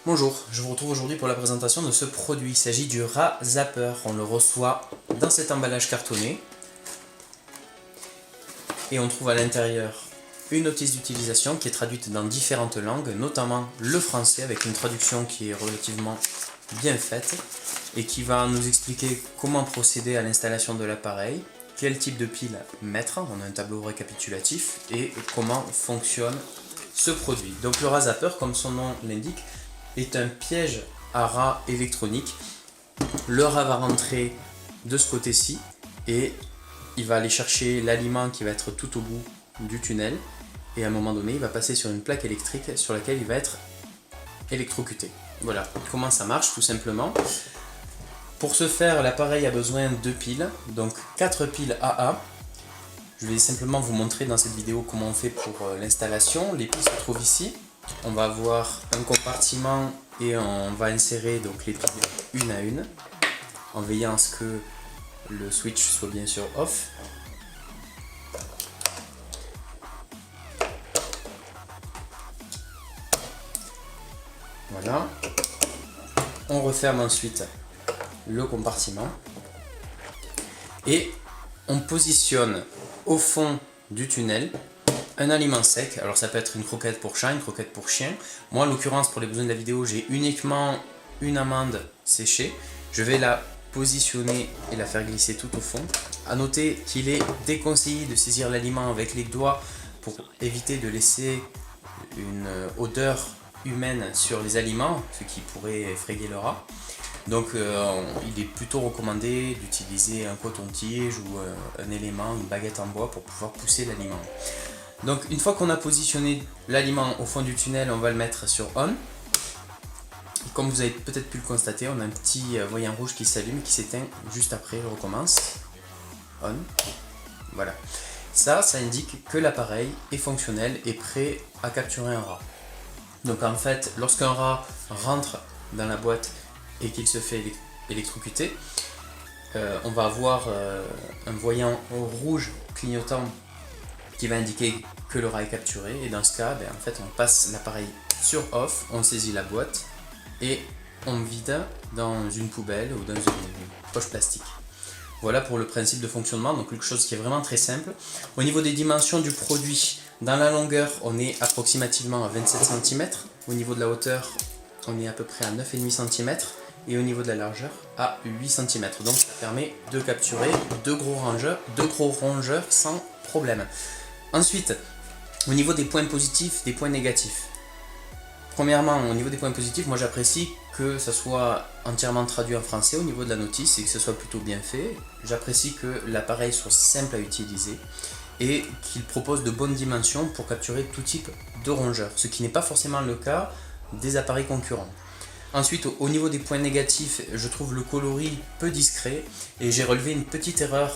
Bonjour, je vous retrouve aujourd'hui pour la présentation de ce produit. Il s'agit du rat zapper. On le reçoit dans cet emballage cartonné. Et on trouve à l'intérieur une notice d'utilisation qui est traduite dans différentes langues, notamment le français avec une traduction qui est relativement bien faite et qui va nous expliquer comment procéder à l'installation de l'appareil, quel type de pile mettre, on a un tableau récapitulatif, et comment fonctionne ce produit. Donc le rat zapper, comme son nom l'indique, est un piège à rats électronique. Le rat va rentrer de ce côté-ci et il va aller chercher l'aliment qui va être tout au bout du tunnel, et à un moment donné il va passer sur une plaque électrique sur laquelle il va être électrocuté. Voilà comment ça marche tout simplement. Pour ce faire, l'appareil a besoin de piles, donc 4 piles AA. Je vais simplement vous montrer dans cette vidéo comment on fait pour l'installation. Les piles se trouvent ici. On va avoir un compartiment et on va insérer donc les piles une à une en veillant à ce que le switch soit bien sûr off. Voilà. On referme ensuite le compartiment et on positionne au fond du tunnel un aliment sec. Alors ça peut être une croquette pour chat, une croquette pour chien. Moi en l'occurrence pour les besoins de la vidéo j'ai uniquement une amande séchée. Je vais la positionner et la faire glisser tout au fond. A noter qu'il est déconseillé de saisir l'aliment avec les doigts pour éviter de laisser une odeur humaine sur les aliments, ce qui pourrait effrayer le rat. Donc il est plutôt recommandé d'utiliser un coton-tige ou un élément, une baguette en bois pour pouvoir pousser l'aliment. Donc une fois qu'on a positionné l'aliment au fond du tunnel, on va le mettre sur on. Et comme vous avez peut-être pu le constater, on a un petit voyant rouge qui s'allume et qui s'éteint juste après, je recommence. On. Voilà. Ça indique que l'appareil est fonctionnel et prêt à capturer un rat. Donc en fait, lorsqu'un rat rentre dans la boîte et qu'il se fait électrocuter, on va avoir un voyant rouge clignotant qui va indiquer que le rat est capturé, et dans ce cas, en fait, on passe l'appareil sur off, on saisit la boîte et on vide dans une poubelle ou dans une poche plastique. Voilà pour le principe de fonctionnement, donc quelque chose qui est vraiment très simple. Au niveau des dimensions du produit, dans la longueur, on est approximativement à 27 cm. Au niveau de la hauteur, on est à peu près à 9,5 cm. Et au niveau de la largeur, à 8 cm. Donc ça permet de capturer deux gros rongeurs sans problème. Ensuite, au niveau des points positifs, des points négatifs. Premièrement, au niveau des points positifs, moi j'apprécie que ça soit entièrement traduit en français au niveau de la notice et que ce soit plutôt bien fait. J'apprécie que l'appareil soit simple à utiliser et qu'il propose de bonnes dimensions pour capturer tout type de rongeurs, ce qui n'est pas forcément le cas des appareils concurrents. Ensuite, au niveau des points négatifs, je trouve le coloris peu discret et j'ai relevé une petite erreur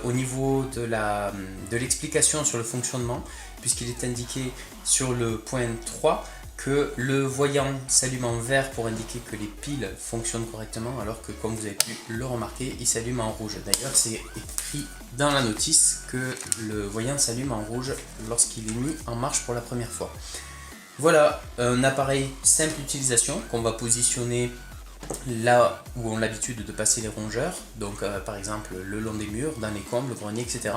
au niveau de l'explication sur le fonctionnement, puisqu'il est indiqué sur le point 3 que le voyant s'allume en vert pour indiquer que les piles fonctionnent correctement, alors que comme vous avez pu le remarquer, il s'allume en rouge. D'ailleurs, c'est écrit dans la notice que le voyant s'allume en rouge lorsqu'il est mis en marche pour la première fois. Voilà un appareil simple d'utilisation qu'on va positionner là où on a l'habitude de passer les rongeurs, donc par exemple le long des murs, dans les combles, le grenier, etc.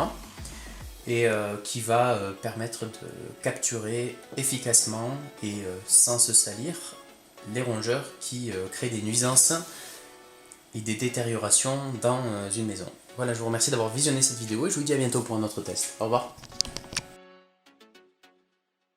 Et qui va permettre de capturer efficacement et sans se salir les rongeurs qui créent des nuisances et des détériorations dans une maison. Voilà, je vous remercie d'avoir visionné cette vidéo et je vous dis à bientôt pour un autre test. Au revoir.